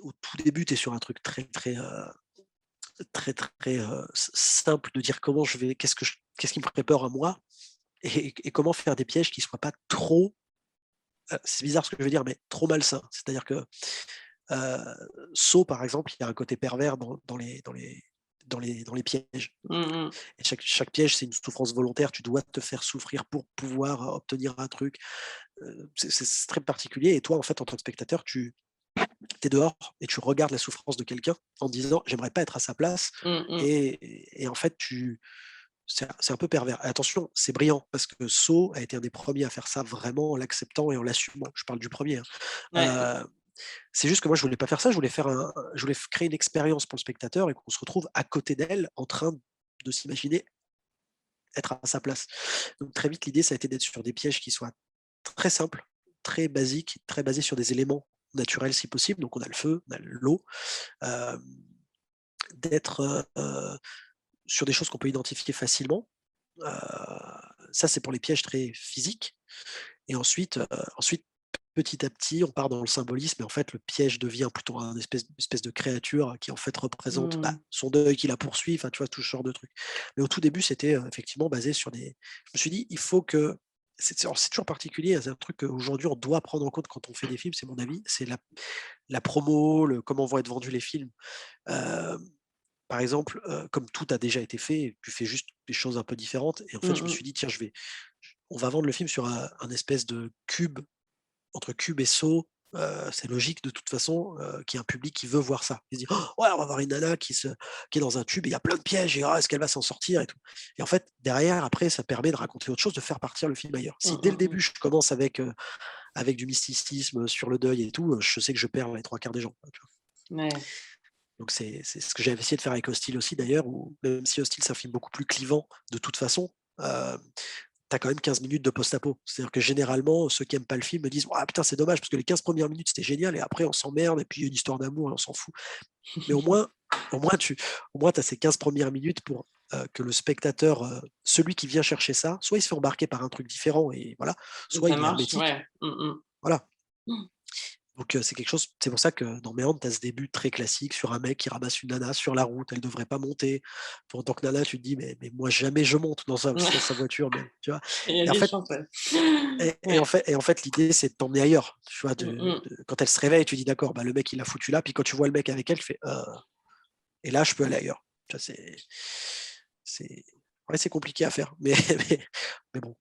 au tout début, tu es sur un truc très, très, très, très, simple de dire comment je vais qu'est-ce qui me ferait peur à moi et comment faire des pièges qui soient pas trop, c'est bizarre ce que je veux dire, mais trop malsains. C'est-à-dire que, Saw par exemple, il y a un côté pervers dans les pièges. Mmh mh. Et chaque piège, c'est une souffrance volontaire. Tu dois te faire souffrir pour pouvoir, obtenir un truc. C'est très particulier et toi, en fait, en tant que spectateur, tu es dehors et tu regardes la souffrance de quelqu'un en disant: «J'aimerais pas être à sa place» Mmh mh. et en fait, c'est un peu pervers. Attention, c'est brillant parce que Saw a été un des premiers à faire ça vraiment en l'acceptant et en l'assumant. Je parle du premier, Ouais. hein. C'est juste que moi, je voulais pas faire ça, je voulais créer une expérience pour le spectateur et qu'on se retrouve à côté d'elle en train de s'imaginer être à sa place. Donc très vite, l'idée, ça a été d'être sur des pièges qui soient très simples, très basiques, très basés sur des éléments naturels si possible. Donc on a le feu, on a l'eau, hem, d'être, sur des choses qu'on peut identifier facilement. Heu, Ça, c'est pour les pièges très physiques et ensuite, petit à petit, on part dans le symbolisme et en fait, le piège devient plutôt un espèce de créature qui, en fait, représente, Mmh. son deuil qui la poursuit, enfin, tu vois? Tout ce genre de trucs. Mais au tout début, c'était, effectivement basé sur des je me suis dit: «Il faut que» c'est toujours particulier, hein, c'est un truc qu'aujourd'hui on doit prendre en compte quand on fait des films, c'est mon avis, c'est la promo, le comment vont être vendus les films. Hem, Par exemple, comme tout a déjà été fait, tu fais juste des choses un peu différentes et en fait, Mmh je me mh. suis dit: «Tiens, on va vendre le film sur un espèce de cube entre Cube et Saw, c'est logique de toute façon, qu'il y ait un public qui veut voir ça. Il se dit: «Oh, ouais, on va voir une nana qui est dans un tube et il y a plein de pièges et est-ce qu'elle va s'en sortir et tout?» Et en fait, derrière, après, ça permet de raconter autre chose, de faire partir le film ailleurs. Si Mmh dès le mh mh. début, je commence avec du mysticisme, sur le deuil et tout, je sais que je perds les 3 quarts des gens, tu vois? Ouais. Donc c'est ce que j'avais essayé de faire avec Hostile aussi d'ailleurs, où même si Hostile, c'est un film beaucoup plus clivant de toute façon, tu as quand même 15 minutes de post-apo. C'est-à-dire que généralement, ceux qui aiment pas le film me disent: «Ah putain, c'est dommage parce que les 15 premières minutes, c'était génial et après on s'emmerde et puis il y a une histoire d'amour et on s'en fout». Mais au moins tu as ces 15 premières minutes pour, que le spectateur, celui qui vient chercher ça, soit il se fait embarquer par un truc différent et voilà, Et soit ça il est marche? hermétique. Ouais. Mmh mh. Voilà. Donc c'est pour ça que dans Méandre, tu as ce début très classique sur un mec qui ramasse une nana sur la route, elle devrait pas monter. Toi, en tant que nana, tu te dis: «Mais moi jamais je monte dans sa voiture même», tu vois? Il y a Et en des fait chances, ouais. et Ouais. en fait, l'idée, c'est de t'emmener ailleurs, tu vois? Mmh mh. Quand elle se réveille, tu dis: «D'accord, bah, le mec, il l'a foutu là», puis quand tu vois le mec avec elle, tu fais: et là, je peux aller ailleurs». Tu vois? C'est ouais, c'est compliqué à faire, mais mais bon.